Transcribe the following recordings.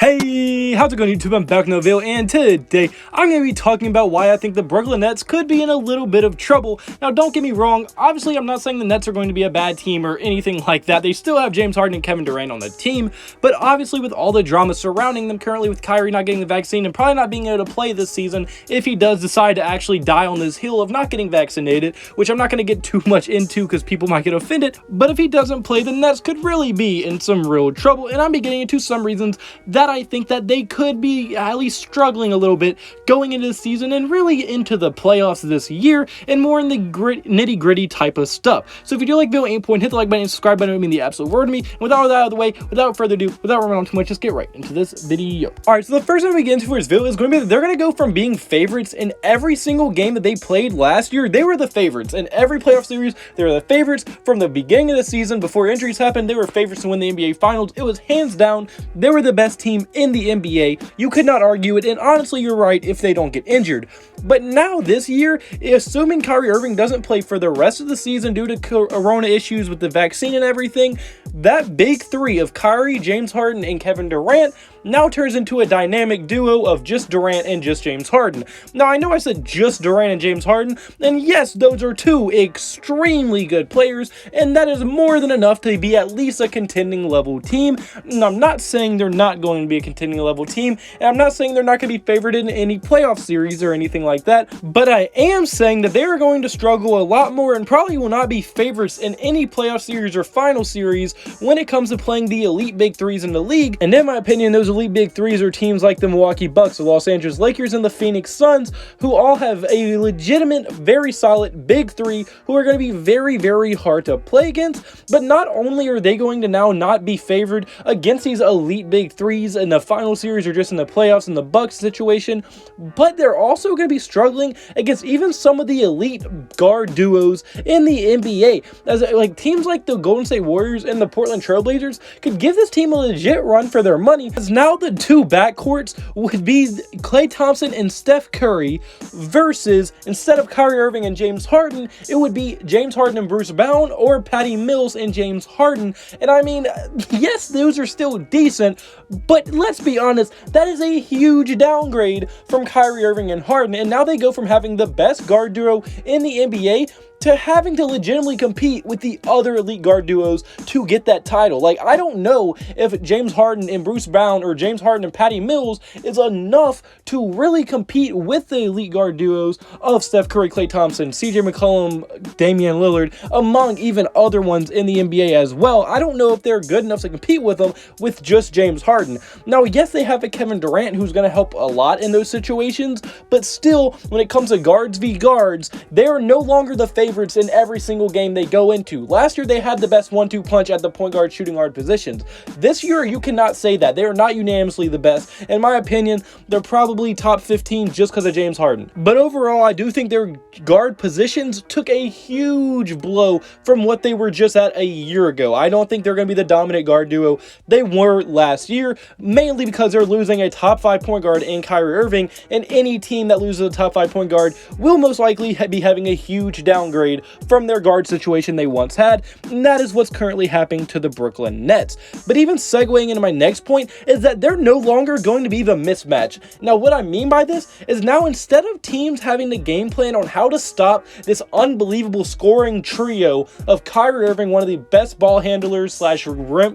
Hey, how's it going YouTube? I'm back in the video, and today I'm going to be talking about why I think the Brooklyn Nets could be in a little bit of trouble. Now, don't get me wrong, obviously I'm not saying the Nets are going to be a bad team or anything like that. They still have James Harden and Kevin Durant on the team, but obviously with all the drama surrounding them currently, with Kyrie not getting the vaccine and probably not being able to play this season if he does decide to actually die on this hill of not getting vaccinated, which I'm not going to get too much into because people might get offended, but if he doesn't play, the Nets could really be in some real trouble, and I'm getting into some reasons that I think that they could be at least struggling a little bit going into the season and really into the playoffs this year, and more in the nitty-gritty type of stuff. So if you do like video 8 point, hit the like button and subscribe button. It would mean the absolute word to me. And with all that out of the way, without further ado, without running on too much, just get right into this video. Alright, so the first thing we get into for this video is going to be that they're going to go from being favorites in every single game that they played last year. They were the favorites in every playoff series. They were the favorites from the beginning of the season. Before injuries happened, they were favorites to win the NBA Finals. It was hands down, they were the best team in the NBA. You could not argue it, and honestly, you're right if they don't get injured. But now this year, assuming Kyrie Irving doesn't play for the rest of the season due to corona issues with the vaccine and everything, that big three of Kyrie, James Harden, and Kevin Durant now turns into a dynamic duo of just Durant and just James Harden. Now, I know I said just Durant and James Harden, and yes, those are two extremely good players, and that is more than enough to be at least a contending level team. And I'm not saying they're not going to be a contending level team, and I'm not saying they're not going to be favored in any playoff series or anything like that, but I am saying that they are going to struggle a lot more and probably will not be favorites in any playoff series or final series when it comes to playing the elite big threes in the league. And in my opinion, those elite big threes are teams like the Milwaukee Bucks, the Los Angeles Lakers, and the Phoenix Suns, who all have a legitimate, very solid big three who are going to be very, very hard to play against. But not only are they going to now not be favored against these elite big threes in the final series or just in the playoffs in the Bucks situation, but they're also going to be struggling against even some of the elite guard duos in the NBA, as like teams like the Golden State Warriors and the Portland Trailblazers could give this team a legit run for their money, as now the two backcourts would be Klay Thompson and Steph Curry versus, instead of Kyrie Irving and James Harden, it would be James Harden and Bruce Brown, or Patty Mills and James Harden. And I mean, yes, those are still decent, but let's be honest, that is a huge downgrade from Kyrie Irving and Harden, and now they go from having the best guard duo in the NBA to having to legitimately compete with the other elite guard duos to get that title. Like, I don't know if James Harden and Bruce Brown or James Harden and Patty Mills is enough to really compete with the elite guard duos of Steph Curry, Klay Thompson, CJ McCollum, Damian Lillard, among even other ones in the NBA as well. I don't know if they're good enough to compete with them with just James Harden. Now, yes, they have a Kevin Durant who's going to help a lot in those situations, but still, when it comes to guards v guards, they are no longer the favorites in every single game they go into. Last year, they had the best 1-2 punch at the point guard, shooting guard positions. This year, you cannot say that. They are not unanimously the best. In my opinion, they're probably top 15 just because of James Harden. But overall, I do think their guard positions took a huge blow from what they were just at a year ago. I don't think they're going to be the dominant guard duo they were last year, mainly because they're losing a top 5 point guard in Kyrie Irving, and any team that loses a top 5 point guard will most likely be having a huge downgrade from their guard situation they once had, and that is what's currently happening to the Brooklyn Nets. But even segueing into my next point is that they're no longer going to be the mismatch. Now, what I mean by this is now, instead of teams having to game plan on how to stop this unbelievable scoring trio of Kyrie Irving, one of the best ball handlers slash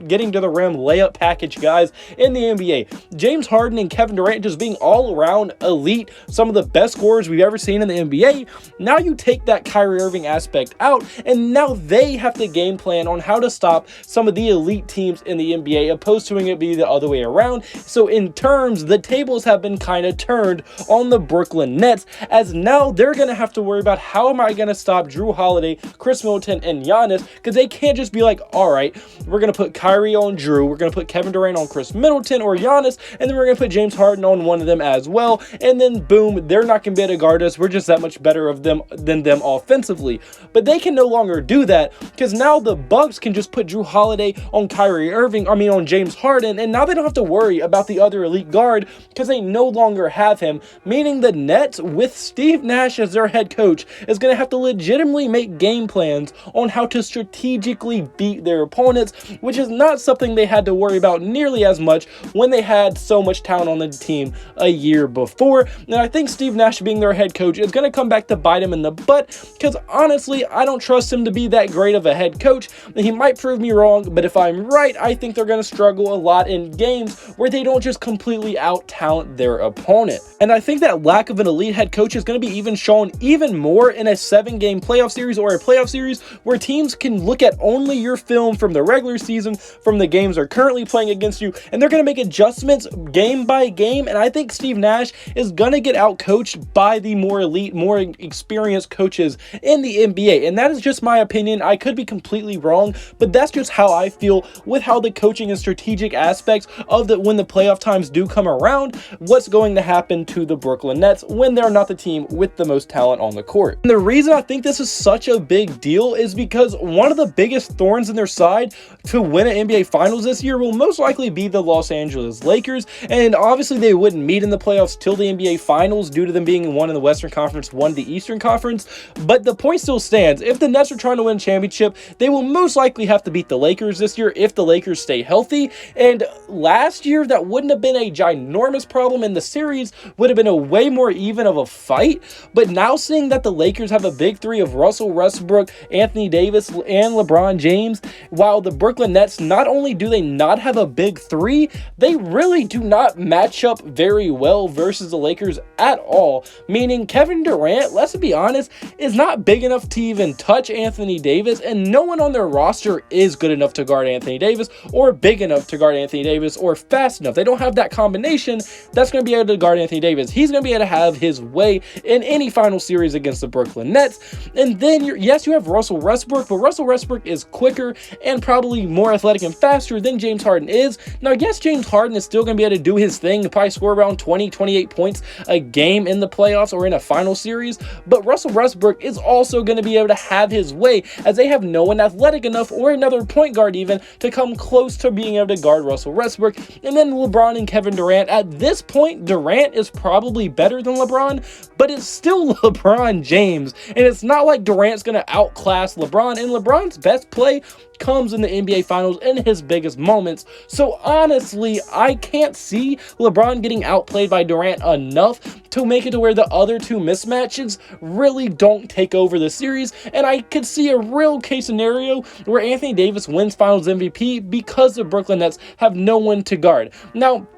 getting to the rim layup package guys in the NBA, James Harden and Kevin Durant just being all around elite, some of the best scorers we've ever seen in the NBA, now you take that Kyrie Irving aspect out, and now they have to game plan on how to stop some of the elite teams in the NBA, opposed to it be the other way around. So in terms, the tables have been kind of turned on the Brooklyn Nets, as now they're going to have to worry about how am I going to stop Jrue Holiday, Chris Middleton, and Giannis, because they can't just be like, all right, we're going to put Kyrie on Jrue, we're going to put Kevin Durant on Chris Middleton or Giannis, and then we're going to put James Harden on one of them as well, and then boom, they're not going to be able to guard us. We're just that much better than them offensively. But they can no longer do that, because now the Bucks can just put Jrue Holiday on on James Harden, and now they don't have to worry about the other elite guard because they no longer have him, meaning the Nets, with Steve Nash as their head coach, is going to have to legitimately make game plans on how to strategically beat their opponents, which is not something they had to worry about nearly as much when they had had so much talent on the team a year before. And I think Steve Nash being their head coach is going to come back to bite him in the butt, because honestly, I don't trust him to be that great of a head coach. He might prove me wrong, but if I'm right, I think they're going to struggle a lot in games where they don't just completely out-talent their opponent. And I think that lack of an elite head coach is going to be even shown even more in a 7-game playoff series, or a playoff series where teams can look at only your film from the regular season, from the games they're currently playing against you, and they're going to make adjustments game by game. And I think Steve Nash is going to get out-coached by the more elite, more experienced coaches in the NBA. And that is just my opinion. I could be completely wrong, but that's just how I feel with how the coaching and strategic aspects of when the playoff times do come around, what's going to happen to the Brooklyn Nets when they're not the team with the most talent on the court. And the reason I think this is such a big deal is because one of the biggest thorns in their side to win an NBA Finals this year will most likely be the Los Angeles Lakers. And obviously they wouldn't meet in the playoffs till the NBA Finals due to them being one in the Western Conference, one in the Eastern Conference. But the point still stands. If the Nets are trying to win a championship, they will most likely have to beat the Lakers this year if the Lakers stay healthy. And last year, that wouldn't have been a ginormous problem, and the series would have been a way more even of a fight. But now seeing that the Lakers have a big three of Russell Westbrook, Anthony Davis, and LeBron James, while the Brooklyn Nets, not only do they not have a big three, they really do not match up very well versus the Lakers at all. Meaning Kevin Durant, let's be honest, is not big enough to even touch Anthony Davis, and no one on their roster is good enough to guard Anthony Davis, or big enough to guard Anthony Davis, or fast enough. They don't have that combination that's going to be able to guard Anthony Davis. He's going to be able to have his way in any final series against the Brooklyn Nets. And then, yes, you have Russell Westbrook, but Russell Westbrook is quicker and probably more athletic and faster than James Harden is. Now, yes, James Harden is still going to be able to do his thing, probably score around 20, 28 points a game in the playoffs or in a final series, but Russell Westbrook is also going to be able to have his way, as they have no one athletic enough, or another point guard even, to come close to being able to guard Russell Westbrook. And then LeBron and Kevin Durant. At this point, Durant is probably better than LeBron, but it's still LeBron James, and it's not like Durant's going to outclass LeBron, and LeBron's best play comes in the NBA Finals in his biggest moments. So honestly, I can't see LeBron getting outplayed by Durant enough to make it to where the other two mismatches really don't take over the series. And I could see a real case scenario where Anthony Davis wins Finals MVP because the Brooklyn Nets have no one to guard. Now,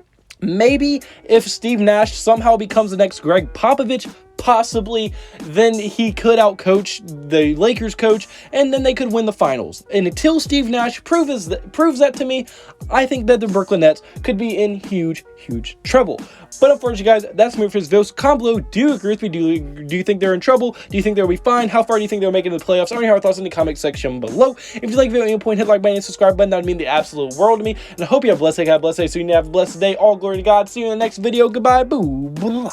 maybe if Steve Nash somehow becomes the next Greg Popovich, possibly, then he could outcoach the Lakers coach, and then they could win the finals. And until Steve Nash proves that to me, I think that the Brooklyn Nets could be in huge trouble. But unfortunately, guys, that's me for this video. So comment below, do you agree with me? Do you think they're in trouble? Do you think they'll be fine? How far do you think they'll make it in the playoffs? Or your thoughts in the comment section below. If you like the video at any point, hit the like button and subscribe button. That would mean the absolute world to me. And I hope you have a blessed day. God bless you. So you have a blessed day. All glory to God. See you in the next video. Goodbye. Boo. Blah.